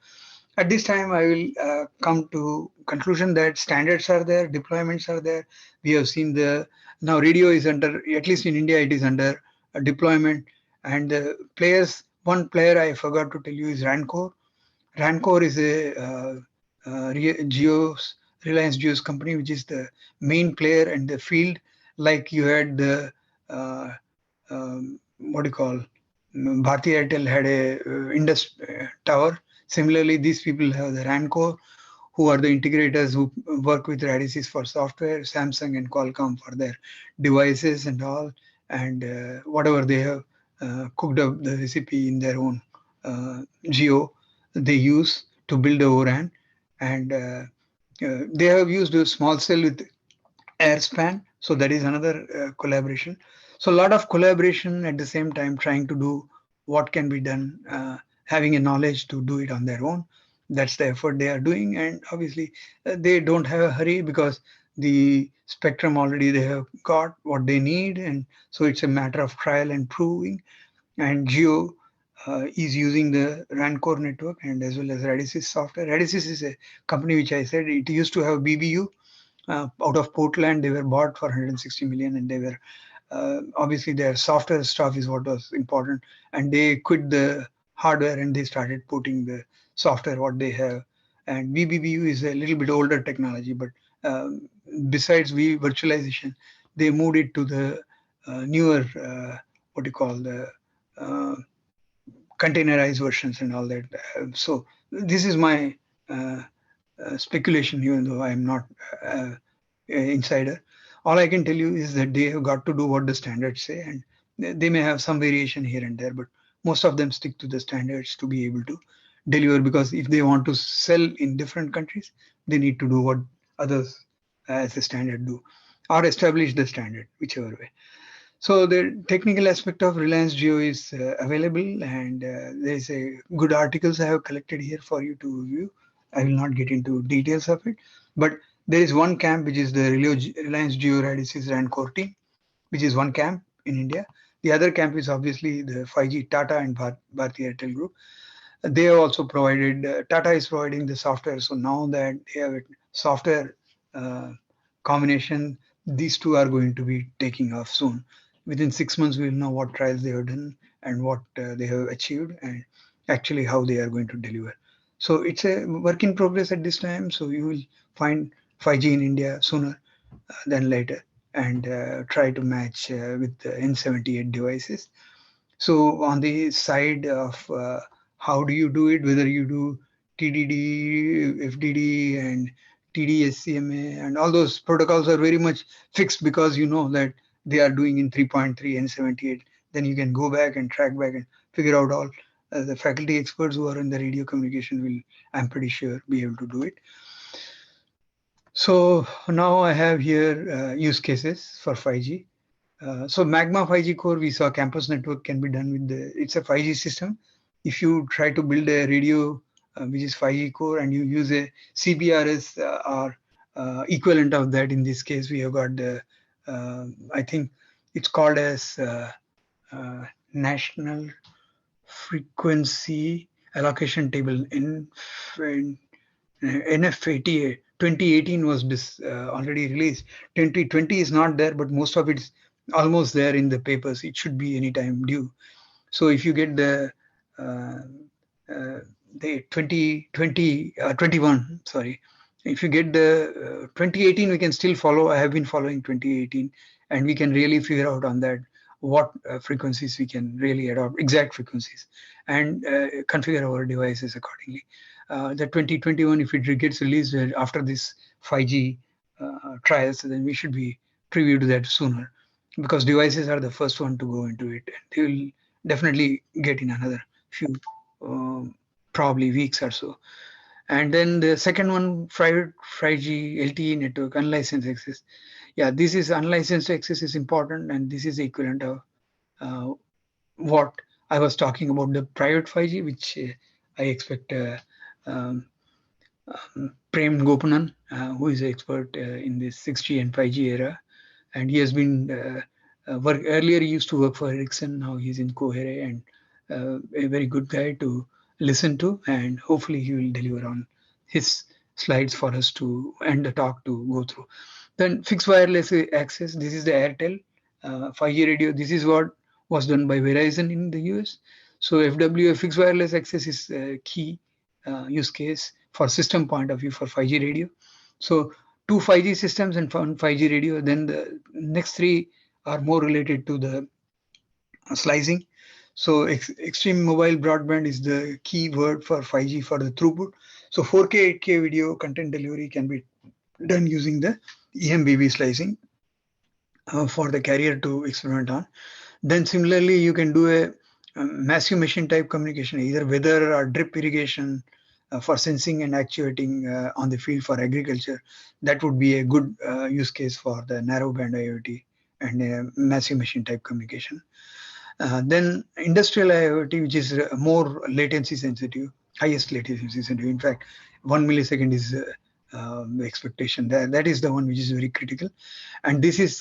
At this time, I will come to conclusion that standards are there, deployments are there. We have seen now radio is under, at least in India, it is under deployment. And one player I forgot to tell you is Rancore. Rancore is a Reliance Jio's company, which is the main player in the field. Like you had the what do you call, Bharti Airtel had a Indus tower. Similarly, these people have the Rancore, who are the integrators who work with Radisys for software, Samsung and Qualcomm for their devices and all, and whatever they have cooked up the recipe in their own geo, they use to build the ORAN. And they have used a small cell with airspan. So that is another collaboration. So a lot of collaboration at the same time, trying to do what can be done, having a knowledge to do it on their own. That's the effort they are doing. And obviously they don't have a hurry, because the spectrum already they have got what they need. And so it's a matter of trial and proving. And Geo is using the Rancore network and as well as Radisys software. Radisys is a company which I said it used to have BBU out of Portland. They were bought for 160 million, and they were obviously their software stuff is what was important, and they quit the hardware and they started putting the software what they have. And VBBU is a little bit older technology, but besides virtualization, they moved it to the newer what you call the uh, containerized versions and all that. So this is my speculation, even though I am not insider. All I can tell you is that they have got to do what the standards say, and they may have some variation here and there, but most of them stick to the standards to be able to deliver. Because if they want to sell in different countries, they need to do what others as a standard do, or establish the standard, whichever way. So the technical aspect of Reliance Jio is available, and there's a good articles I have collected here for you to view. I will not get into details of it, but there is one camp which is the Reliance Jio Radicis RAN core team, which is one camp in India. The other camp is obviously the 5G Tata and Bharti Airtel group. They have also provided, Tata is providing the software. So now that they have a software uh, combination, these two are going to be taking off soon. Within 6 months, we will know what trials they have done and what they have achieved, and actually how they are going to deliver. So it's a work in progress at this time. So you will find 5G in India sooner than later, and try to match with the N78 devices. So on the side of how do you do it, whether you do TDD, FDD, and TD-SCMA, and all those protocols are very much fixed because you know that they are doing in 3.3 and 78. Then you can go back and track back and figure out all. The faculty experts who are in the radio communication will, I'm pretty sure, be able to do it. So now I have here use cases for 5G. So Magma 5G core, we saw campus network can be done with it's a 5G system. If you try to build a radio which is 5G core and you use a CBRS or equivalent of that, in this case, we have got the, I think it's called as National Frequency Allocation Table, NFATA. 2018 was already released. 2020 is not there, but most of it's almost there in the papers. It should be anytime due. So if you get uh, the 2020 21, sorry, if you get the 2018, we can still follow. I have been following 2018, and we can really figure out on that what frequencies we can really adopt, exact frequencies, and configure our devices accordingly. The 2021, if it gets released after this 5G trials, then we should be preview to that sooner, because devices are the first one to go into it. They will definitely get in another few, probably weeks or so. And then the second one, private 5G LTE network, unlicensed access. Yeah, this is unlicensed access is important, and this is the equivalent of what I was talking about, the private 5G, which I expect um, Prem Gopanan, who is an expert in this 6G and 5G era, and he has been earlier he used to work for Ericsson. Now he's in Cohere, and a very good guy to listen to, and hopefully he will deliver on his slides for us to end the talk to go through. Then fixed wireless access. This is the Airtel 5G radio. This is what was done by Verizon in the US. So FWA, fixed wireless access, is a key use case for system point of view for 5G radio. So two 5G systems and one 5G radio. Then the next three are more related to the slicing. So extreme mobile broadband is the key word for 5G for the throughput. So 4K, 8K video content delivery can be done using the EMBB slicing for the carrier to experiment on. Then similarly, you can do a massive machine type communication, either weather or drip irrigation for sensing and actuating on the field for agriculture. That would be a good use case for the narrowband IoT and massive machine type communication. Then industrial IoT, which is more latency sensitive, highest latency sensitive. In fact, 1 millisecond is the expectation. That is the one which is very critical. And this is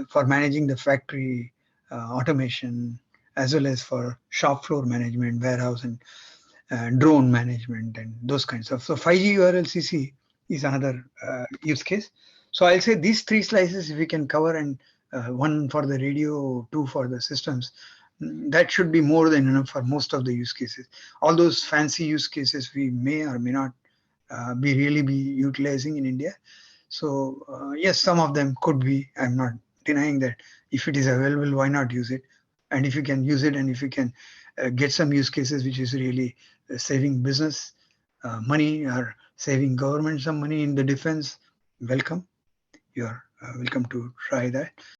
for managing the factory automation, as well as for shop floor management, warehouse, and drone management, and those kinds of. So 5G URLCC is another use case. So I'll say these three slices, if we can cover and one for the radio, two for the systems. That should be more than enough for most of the use cases. All those fancy use cases we may or may not be utilizing in India. So yes, some of them could be. I'm not denying that. If it is available, why not use it? And if you can use it, and if you can get some use cases which is really saving business money or saving government some money in the defense, welcome. You're welcome to try that.